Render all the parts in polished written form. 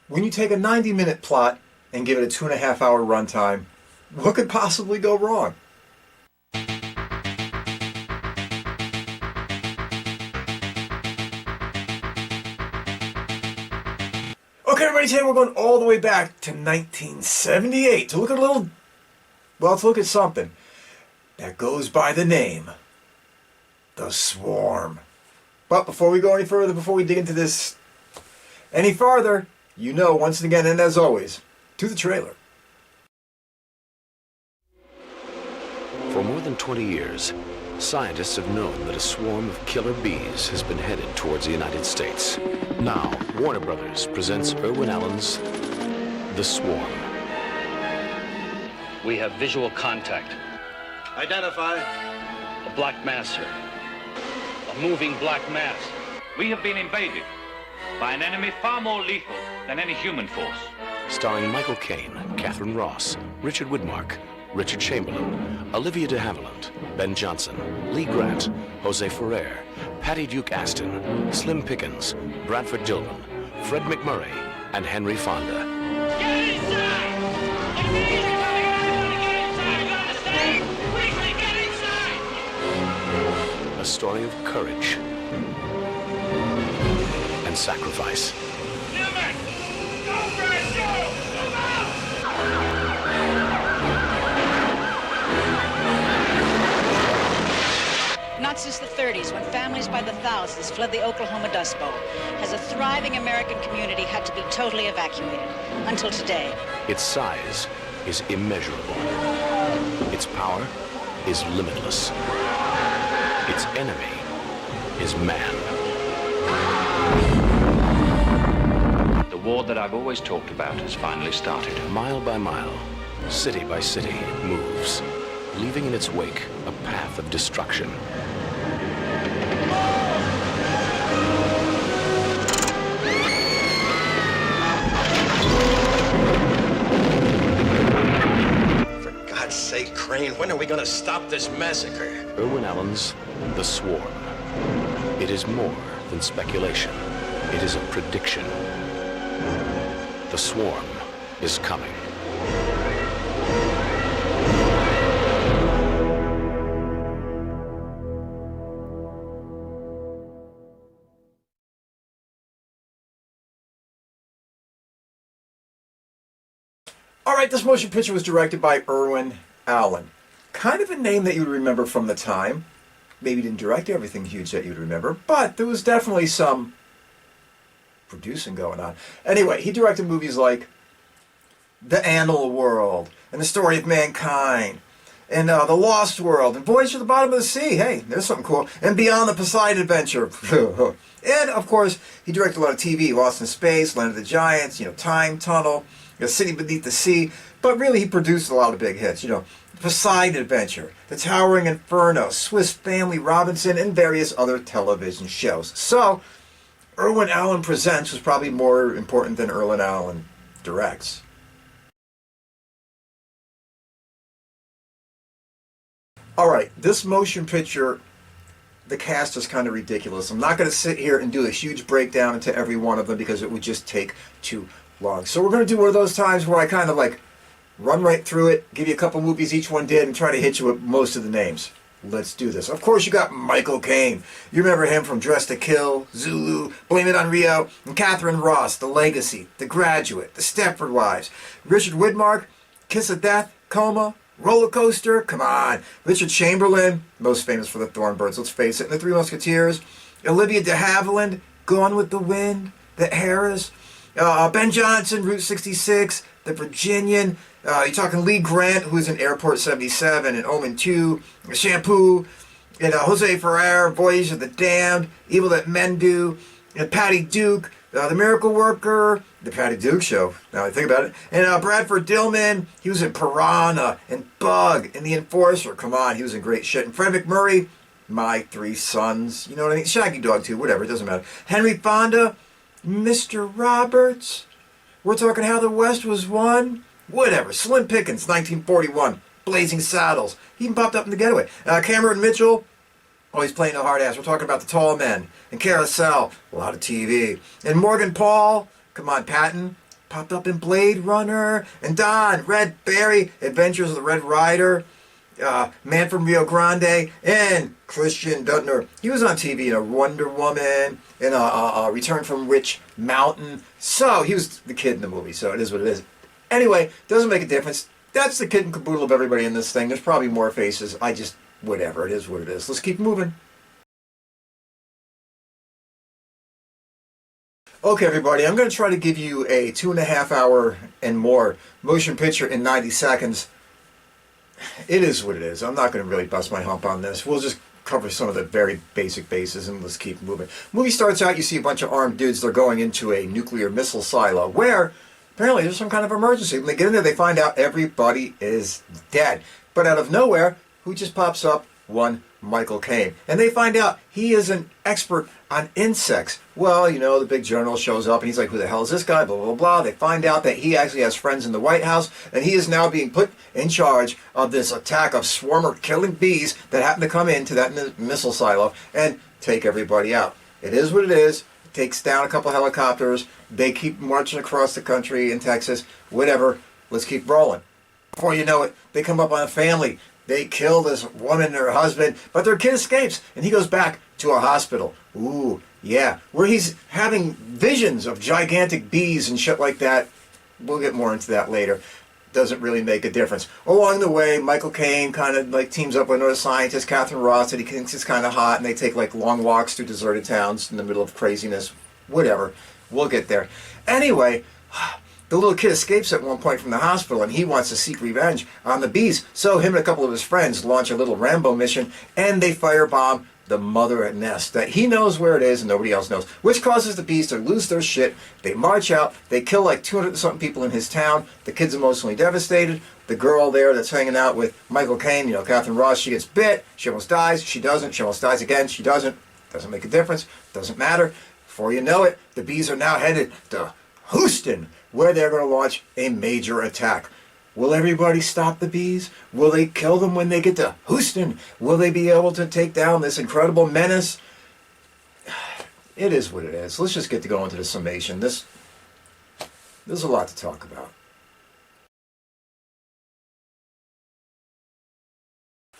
When you take a 90-minute plot and give it a 2.5-hour runtime, what could possibly go wrong? Okay, everybody, today we're going all the way back to 1978 to look at let's look at something that goes by the name, The Swarm. But before we go any further, before we dig into this any farther, once again, and as always, to the trailer. For more than 20 years, scientists have known that a swarm of killer bees has been headed towards the United States. Now, Warner Brothers presents Irwin Allen's The Swarm. We have visual contact. Identify. A black mass, sir. A moving black mass. We have been invaded by an enemy far more lethal than any human force. Starring Michael Caine, Catherine Ross, Richard Widmark, Richard Chamberlain, Olivia de Havilland, Ben Johnson, Lee Grant, José Ferrer, Patty Duke Aston, Slim Pickens, Bradford Dillman, Fred MacMurray, and Henry Fonda. Get inside! Invasion coming! Everybody get inside! You understand? Quickly get inside! A story of courage and sacrifice. Dillman! Go, Brad! Go! Move out! Not since the 30s, when families by the thousands fled the Oklahoma Dust Bowl, has a thriving American community had to be totally evacuated. Until today. Its size is immeasurable. Its power is limitless. Its enemy is man. The war that I've always talked about has finally started. Mile by mile, city by city, it moves, leaving in its wake a path of destruction. For God's sake, Crane, when are we going to stop this massacre? Irwin Allen's The Swarm. It is more than speculation. It is a prediction. The swarm is coming. Alright, this motion picture was directed by Irwin Allen. Kind of a name that you would remember from the time. Maybe didn't direct everything huge that you'd remember, but there was definitely some producing going on. Anyway, he directed movies like The Animal World, and The Story of Mankind, and The Lost World, and Voyage to the Bottom of the Sea. Hey, there's something cool. And Beyond the Poseidon Adventure. And, of course, he directed a lot of TV. Lost in Space, Land of the Giants, Time Tunnel, City Beneath the Sea. But really, he produced a lot of big hits. Poseidon Adventure, The Towering Inferno, Swiss Family Robinson, and various other television shows. So, Irwin Allen Presents was probably more important than Irwin Allen Directs. Alright, this motion picture, the cast is kind of ridiculous. I'm not going to sit here and do a huge breakdown into every one of them because it would just take too long. So we're going to do one of those times where I kind of run right through it, give you a couple movies each one did, and try to hit you with most of the names. Let's do this. Of course, you got Michael Caine. You remember him from Dress to Kill, Zulu, Blame It on Rio, and Catherine Ross, The Legacy, The Graduate, The Stepford Wives. Richard Widmark, Kiss of Death, Coma, Roller Coaster, come on. Richard Chamberlain, most famous for The Thornbirds, let's face it, and The Three Musketeers. Olivia de Havilland, Gone with the Wind, The Heiress. Ben Johnson, Route 66, The Virginian. You're talking Lee Grant, who's in Airport 77 and Omen 2, Shampoo, and José Ferrer, Voyage of the Damned, Evil That Men Do, and Patty Duke, The Miracle Worker, The Patty Duke Show, now I think about it, and Bradford Dillman, he was in Piranha, and Bug, and The Enforcer, come on, he was in great shit, and Fred MacMurray, My Three Sons, you know what I mean, Shaggy Dog too, whatever, it doesn't matter. Henry Fonda, Mr. Roberts, we're talking How the West Was Won, whatever. Slim Pickens, 1941. Blazing Saddles. He even popped up in The Getaway. Cameron Mitchell, always playing a hard ass. We're talking about The Tall Men. And Carousel, a lot of TV. And Morgan Paull, come on, Patton, popped up in Blade Runner, and Don, Red Berry, Adventures of the Red Rider, Man from Rio Grande, and Christian Juttner. He was on TV in a Wonder Woman, in a Return from Witch Mountain. So he was the kid in the movie, so it is what it is. Anyway, doesn't make a difference. That's the kid and caboodle of everybody in this thing. There's probably more faces. Whatever, it is what it is. Let's keep moving. Okay, everybody, I'm going to try to give you a 2.5 hour and more motion picture in 90 seconds. It is what it is. I'm not going to really bust my hump on this. We'll just cover some of the very basic bases and let's keep moving. Movie starts out, you see a bunch of armed dudes. They're going into a nuclear missile silo where apparently there's some kind of emergency. When they get in there, they find out everybody is dead. But out of nowhere, who just pops up? One Michael Caine. And they find out he is an expert on insects. Well, you know, the big general shows up and he's like, who the hell is this guy? Blah, blah, blah. They find out that he actually has friends in the White House and he is now being put in charge of this attack of swarmer killing bees that happen to come into that missile silo and take everybody out. It is what it is. It takes down a couple helicopters. They keep marching across the country in Texas. Whatever. Let's keep rolling. Before you know it, they come up on a family. They kill this woman and her husband, but their kid escapes, and he goes back to a hospital. Ooh, yeah, where he's having visions of gigantic bees and shit like that. We'll get more into that later. Doesn't really make a difference. Along the way, Michael Caine kind of like teams up with another scientist, Katharine Ross, that he thinks is kind of hot, and they take like long walks through deserted towns in the middle of craziness. Whatever. We'll get there. Anyway, the little kid escapes at one point from the hospital and he wants to seek revenge on the bees. So him and a couple of his friends launch a little Rambo mission and they firebomb the mother nest that he knows where it is and nobody else knows, which causes the bees to lose their shit. They march out. They kill like 200 something people in his town. The kid's emotionally devastated. The girl there that's hanging out with Michael Caine, you know, Katharine Ross, she gets bit. She almost dies. She doesn't. She almost dies again. She doesn't. Doesn't make a difference. Doesn't matter. Before you know it, the bees are now headed to Houston, where they're going to launch a major attack. Will everybody stop the bees? Will they kill them when they get to Houston? Will they be able to take down this incredible menace? It is what it is. Let's just get to go into the summation. There's a lot to talk about.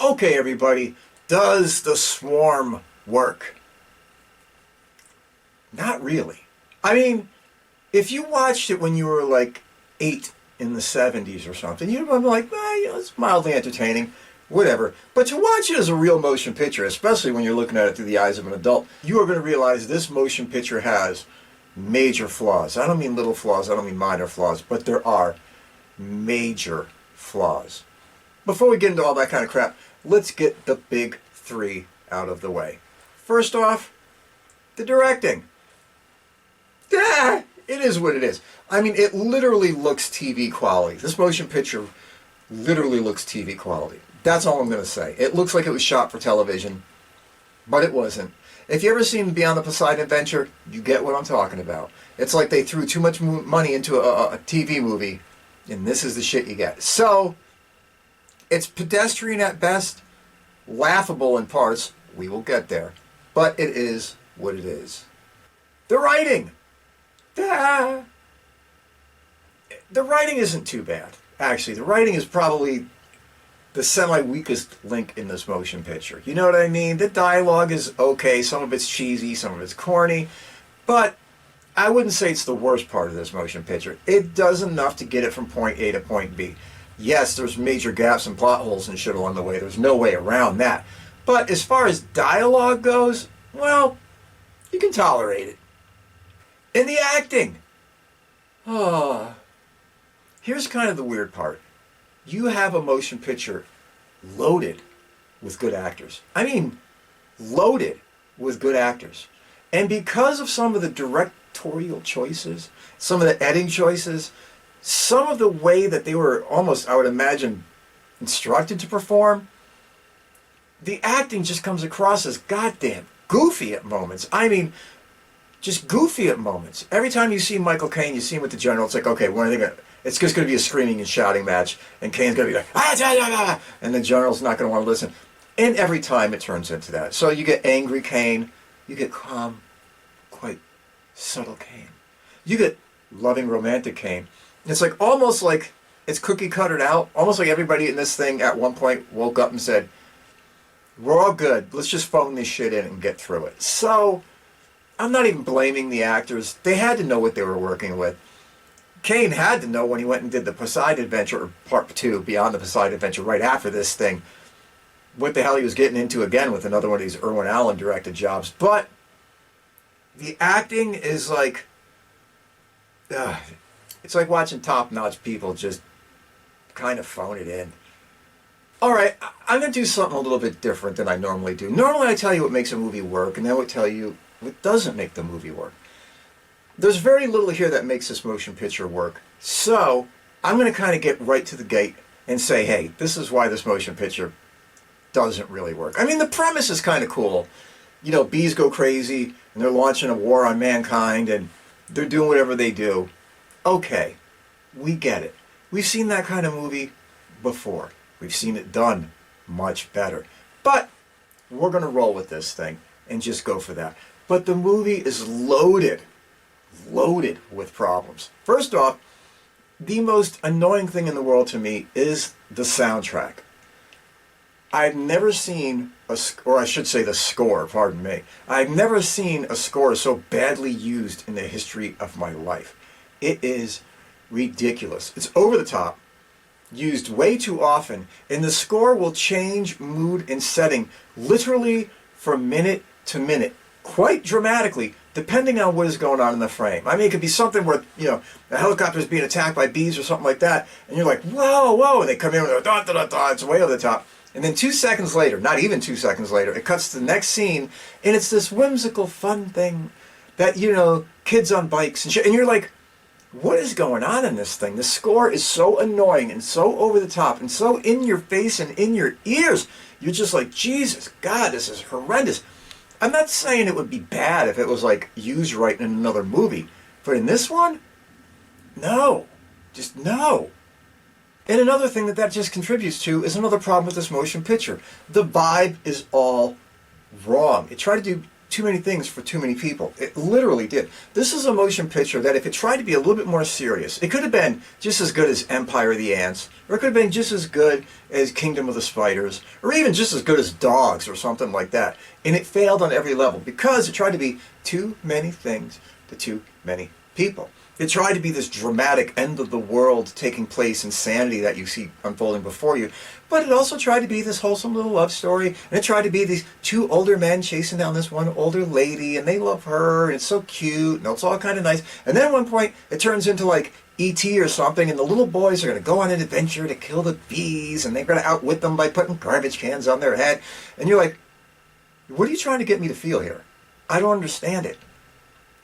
Okay, everybody. Does the swarm work? Not really. I mean, if you watched it when you were like 8 in the 70s or something, you'd be like, you know, it's mildly entertaining, whatever. But to watch it as a real motion picture, especially when you're looking at it through the eyes of an adult, you are going to realize this motion picture has major flaws. I don't mean little flaws, I don't mean minor flaws, but there are major flaws. Before we get into all that kind of crap, let's get the big 3 out of the way. First off, the directing. It is what it is. I mean, it literally looks TV quality. This motion picture literally looks TV quality. That's all I'm going to say. It looks like it was shot for television, but it wasn't. If you ever seen Beyond the Poseidon Adventure, you get what I'm talking about. It's like they threw too much money into a TV movie, and this is the shit you get. So, it's pedestrian at best, laughable in parts. We will get there. But it is what it is. The writing. The writing isn't too bad. Actually, the writing is probably the semi-weakest link in this motion picture. You know what I mean? The dialogue is okay. Some of it's cheesy, some of it's corny. But I wouldn't say it's the worst part of this motion picture. It does enough to get it from point A to point B. Yes, there's major gaps and plot holes and shit along the way. There's no way around that. But as far as dialogue goes, well, you can tolerate it. And the acting. Here's kind of the weird part. You have a motion picture loaded with good actors. I mean, loaded with good actors. And because of some of the directorial choices, some of the editing choices, some of the way that they were almost, I would imagine, instructed to perform, the acting just comes across as goddamn goofy at moments. I mean, just goofy at moments. Every time you see Michael Caine, you see him with the general, it's like, okay, when are they going to... It's just going to be a screaming and shouting match, and Caine's going to be like, and the general's not going to want to listen. And every time it turns into that. So you get angry Caine, you get calm, quite subtle Caine. You get loving romantic Caine. It's like almost like it's cookie cuttered out. Almost like everybody in this thing at one point woke up and said, we're all good. Let's just phone this shit in and get through it. So I'm not even blaming the actors. They had to know what they were working with. Caine had to know when he went and did the Poseidon Adventure, or Part 2, Beyond the Poseidon Adventure, right after this thing, what the hell he was getting into again with another one of these Irwin Allen directed jobs. But the acting is like, it's like watching top-notch people just kind of phone it in. All right, I'm going to do something a little bit different than I normally do. Normally I tell you what makes a movie work, and then I would tell you what doesn't make the movie work. There's very little here that makes this motion picture work. So I'm going to kind of get right to the gate and say, hey, this is why this motion picture doesn't really work. I mean, the premise is kind of cool. You know, bees go crazy, and they're launching a war on mankind, and they're doing whatever they do. Okay, we get it. We've seen that kind of movie before. We've seen it done much better. But we're going to roll with this thing and just go for that. But the movie is loaded with problems. First off, the most annoying thing in the world to me is the soundtrack. I've never seen, or I should say the score, pardon me. I've never seen a score so badly used in the history of my life. It is ridiculous. It's over the top, used way too often, and the score will change mood and setting literally from minute to minute, quite dramatically, depending on what is going on in the frame. I mean, it could be something where, you know, the helicopter is being attacked by bees or something like that, and you're like, whoa, whoa, and they come in with a da-da-da-da, it's way over the top. And then 2 seconds later, not even 2 seconds later, it cuts to the next scene, and it's this whimsical, fun thing that, you know, kids on bikes and shit, and you're like, what is going on in this thing? The score is so annoying and so over the top and so in your face and in your ears. You're just like, Jesus, God, this is horrendous. I'm not saying it would be bad if it was like used right in another movie, but in this one, no, just no. And another thing that just contributes to is another problem with this motion picture. The vibe is all wrong. It tried to do too many things for too many people. It literally did. This is a motion picture that if it tried to be a little bit more serious, it could have been just as good as Empire of the Ants, or it could have been just as good as Kingdom of the Spiders, or even just as good as Dogs or something like that. And it failed on every level because it tried to be too many things to too many people. It tried to be this dramatic end of the world taking place insanity that you see unfolding before you, but it also tried to be this wholesome little love story, and it tried to be these 2 older men chasing down this one older lady, and they love her, and it's so cute, and it's all kind of nice. And then at one point, it turns into like E.T. or something, and the little boys are going to go on an adventure to kill the bees, and they're going to outwit them by putting garbage cans on their head. And you're like, what are you trying to get me to feel here? I don't understand it.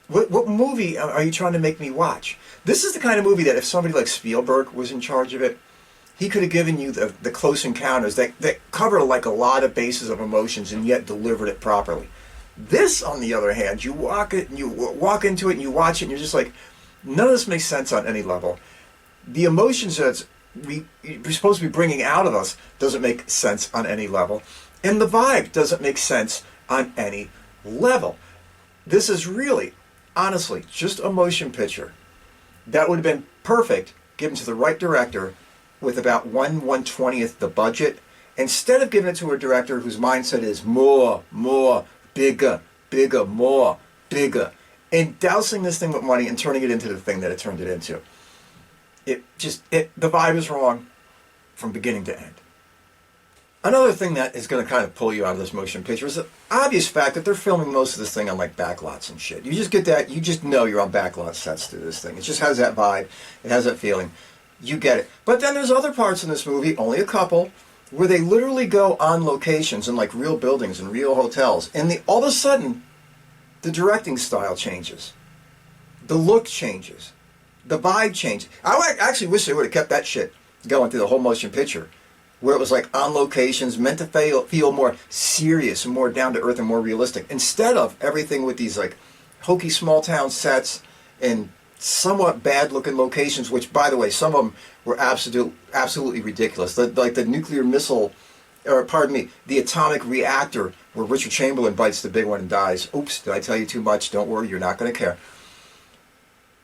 What movie are you trying to make me watch? This is the kind of movie that if somebody like Spielberg was in charge of it, he could have given you the close encounters that cover like a lot of bases of emotions and yet delivered it properly. This, on the other hand, you walk into it and you watch it and you're just like, none of this makes sense on any level. The emotions that we're supposed to be bringing out of us doesn't make sense on any level. And the vibe doesn't make sense on any level. This is really, honestly, just a motion picture that would have been perfect given to the right director with about 1/120th the budget, instead of giving it to a director whose mindset is more, bigger, more, bigger, and dousing this thing with money and turning it into the thing that it turned it into. The vibe is wrong from beginning to end. Another thing that is going to kind of pull you out of this motion picture is the obvious fact that they're filming most of this thing on like backlots and shit. You just get that, you just know you're on backlot sets through this thing. It just has that vibe, it has that feeling. You get it. But then there's other parts in this movie, only a couple, where they literally go on locations in like real buildings and real hotels, and all of a sudden, the directing style changes. The look changes. The vibe changes. I actually wish they would have kept that shit going through the whole motion picture, where it was like on locations, meant to feel more serious and more down to earth and more realistic, instead of everything with these like hokey small town sets and somewhat bad looking locations, which by the way, some of them were absolutely ridiculous. Like the nuclear missile, or pardon me, the atomic reactor where Richard Chamberlain bites the big one and dies. Oops, did I tell you too much? Don't worry, you're not going to care.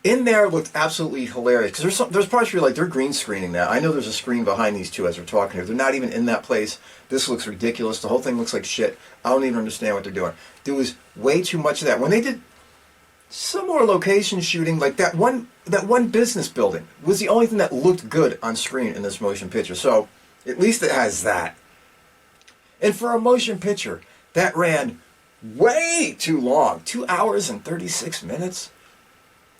in there looked absolutely hilarious. Because there's parts where you're like, they're green screening that. I know there's a screen behind these two as we're talking here. They're not even in that place. This looks ridiculous. The whole thing looks like shit. I don't even understand what they're doing. There was way too much of that. When they did some more location shooting, like that one business building was the only thing that looked good on screen in this motion picture. So at least it has that. And for a motion picture that ran way too long, 2 hours and 36 minutes.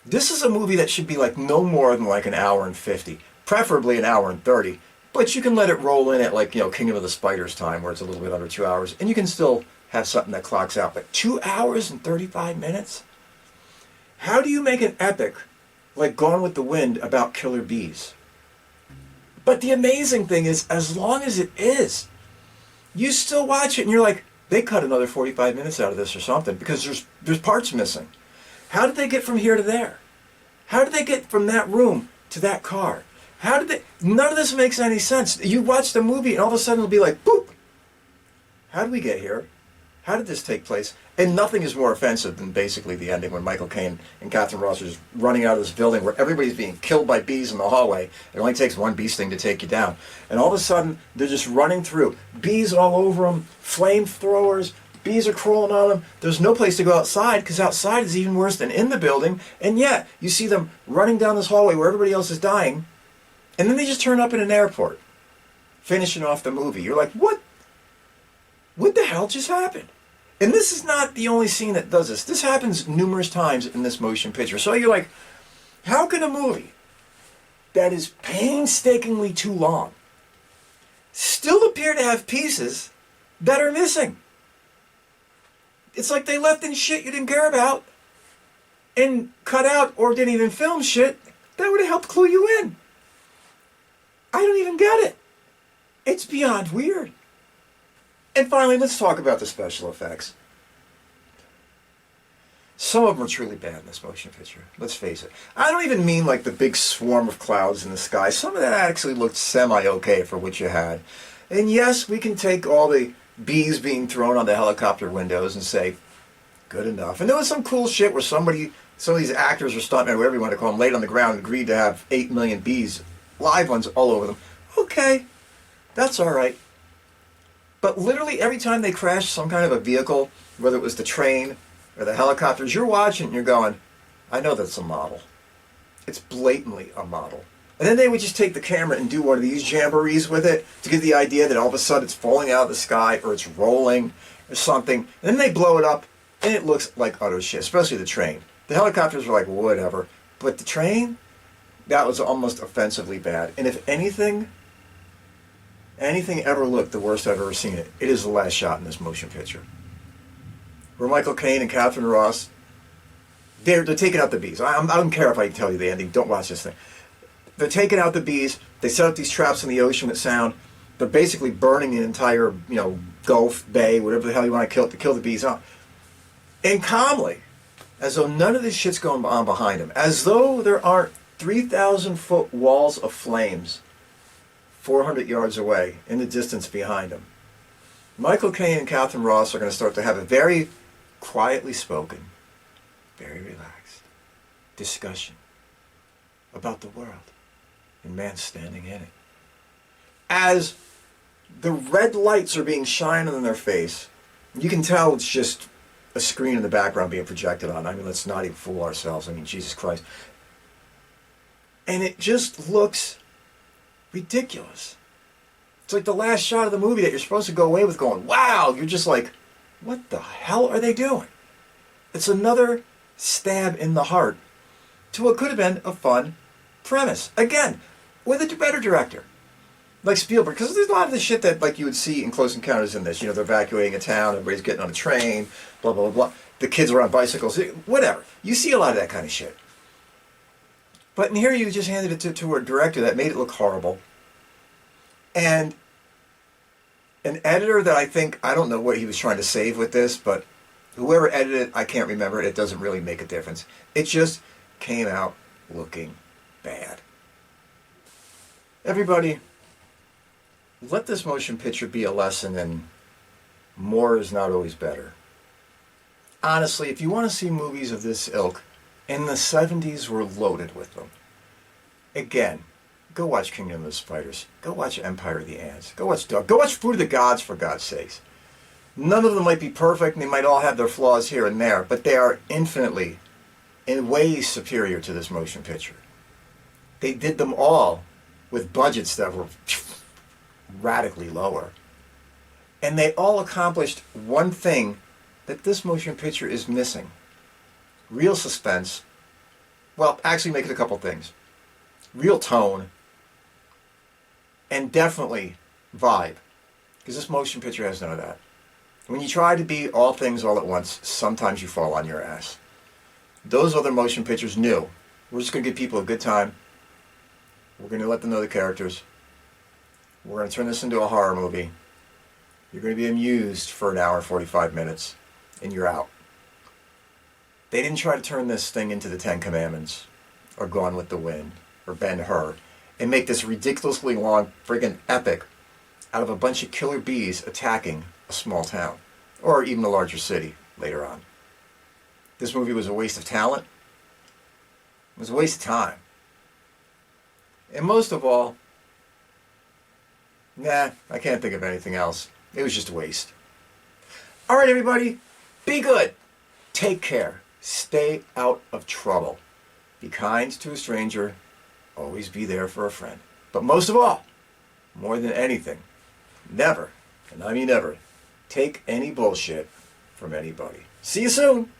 This is a movie that should be like no more than like an hour and 50, preferably an hour and 30. But you can let it roll in at like, Kingdom of the Spiders time where it's a little bit under 2 hours. And you can still have something that clocks out. But 2 hours and 35 minutes? How do you make an epic like Gone with the Wind about killer bees? But the amazing thing is, as long as it is, you still watch it and you're like, they cut another 45 minutes out of this or something because there's parts missing. How did they get from here to there? How did they get from that room to that car? None of this makes any sense. You watch the movie and all of a sudden it'll be like, boop. How did we get here? How did this take place? And nothing is more offensive than basically the ending when Michael Caine and Katharine Ross are just running out of this building where everybody's being killed by bees in the hallway. It only takes one bee sting to take you down. And all of a sudden, they're just running through. Bees all over them, flamethrowers, bees are crawling on them. There's no place to go outside because outside is even worse than in the building. And yet, you see them running down this hallway where everybody else is dying. And then they just turn up in an airport, finishing off the movie. You're like, what? What the hell just happened? And this is not the only scene that does this. This happens numerous times in this motion picture. So you're like, how can a movie that is painstakingly too long still appear to have pieces that are missing? It's like they left in shit you didn't care about and cut out or didn't even film shit that would have helped clue you in. I don't even get it. It's beyond weird. And finally, let's talk about the special effects. Some of them are truly bad in this motion picture. Let's face it. I don't even mean like the big swarm of clouds in the sky. Some of that actually looked semi-okay for what you had. And yes, we can take all the bees being thrown on the helicopter windows and say, good enough. And there was some cool shit where some of these actors or stuntmen, whatever you want to call them, laid on the ground and agreed to have 8 million bees, live ones all over them. Okay, that's all right. But literally every time they crashed some kind of a vehicle, whether it was the train or the helicopters, you're watching and you're going, I know that's a model. It's blatantly a model. And then they would just take the camera and do one of these jamborees with it to give the idea that all of a sudden it's falling out of the sky or it's rolling or something. And then they blow it up and it looks like utter shit, especially the train. The helicopters were like, whatever. But the train, that was almost offensively bad. And if anything ever looked the worst I've ever seen it, it is the last shot in this motion picture. Where Michael Caine and Katharine Ross, they're taking out the bees. I don't care if I tell you the ending. Don't watch this thing. They're taking out the bees. They set up these traps in the ocean with sound. They're basically burning the entire, Gulf, Bay, whatever the hell you want to kill the bees out. And calmly, as though none of this shit's going on behind them, as though there aren't 3,000-foot walls of flames 400 yards away in the distance behind them. Michael Caine and Katharine Ross are going to start to have a very quietly spoken, very relaxed discussion about the world and man standing in it. As the red lights are being shined on their face, you can tell it's just a screen in the background being projected on. I mean, let's not even fool ourselves. I mean, Jesus Christ. And it just looks ridiculous. It's like the last shot of the movie that you're supposed to go away with going, wow! You're just like, what the hell are they doing? It's another stab in the heart to what could have been a fun premise. Again, with a better director. Like Spielberg, because there's a lot of the shit that like you would see in Close Encounters in this. They're evacuating a town, everybody's getting on a train, blah, blah, blah, blah. The kids are on bicycles, whatever. You see a lot of that kind of shit. But in here you just handed it to a director that made it look horrible. And an editor that I don't know what he was trying to save with this, but whoever edited it, I can't remember it. It doesn't really make a difference. It just came out looking bad. Everybody, let this motion picture be a lesson in more is not always better. Honestly, if you want to see movies of this ilk And the 70s were loaded with them. Again, go watch Kingdom of the Spiders. Go watch Empire of the Ants. Go watch Dog. Go watch Food of the Gods, for God's sakes. None of them might be perfect, and they might all have their flaws here and there, but they are infinitely, in ways, superior to this motion picture. They did them all with budgets that were radically lower. And they all accomplished one thing that this motion picture is missing. Real suspense. Well, actually make it a couple things. Real tone. And definitely vibe. Because this motion picture has none of that. When you try to be all things all at once, sometimes you fall on your ass. Those other motion pictures knew. We're just going to give people a good time. We're going to let them know the characters. We're going to turn this into a horror movie. You're going to be amused for an hour and 45 minutes, and you're out. They didn't try to turn this thing into the Ten Commandments, or Gone with the Wind, or Ben-Hur, and make this ridiculously long friggin' epic out of a bunch of killer bees attacking a small town, or even a larger city later on. This movie was a waste of talent. It was a waste of time. And most of all, I can't think of anything else. It was just a waste. All right, everybody, be good. Take care. Stay out of trouble. Be kind to a stranger. Always be there for a friend. But most of all, more than anything, never, and I mean never, take any bullshit from anybody. See you soon.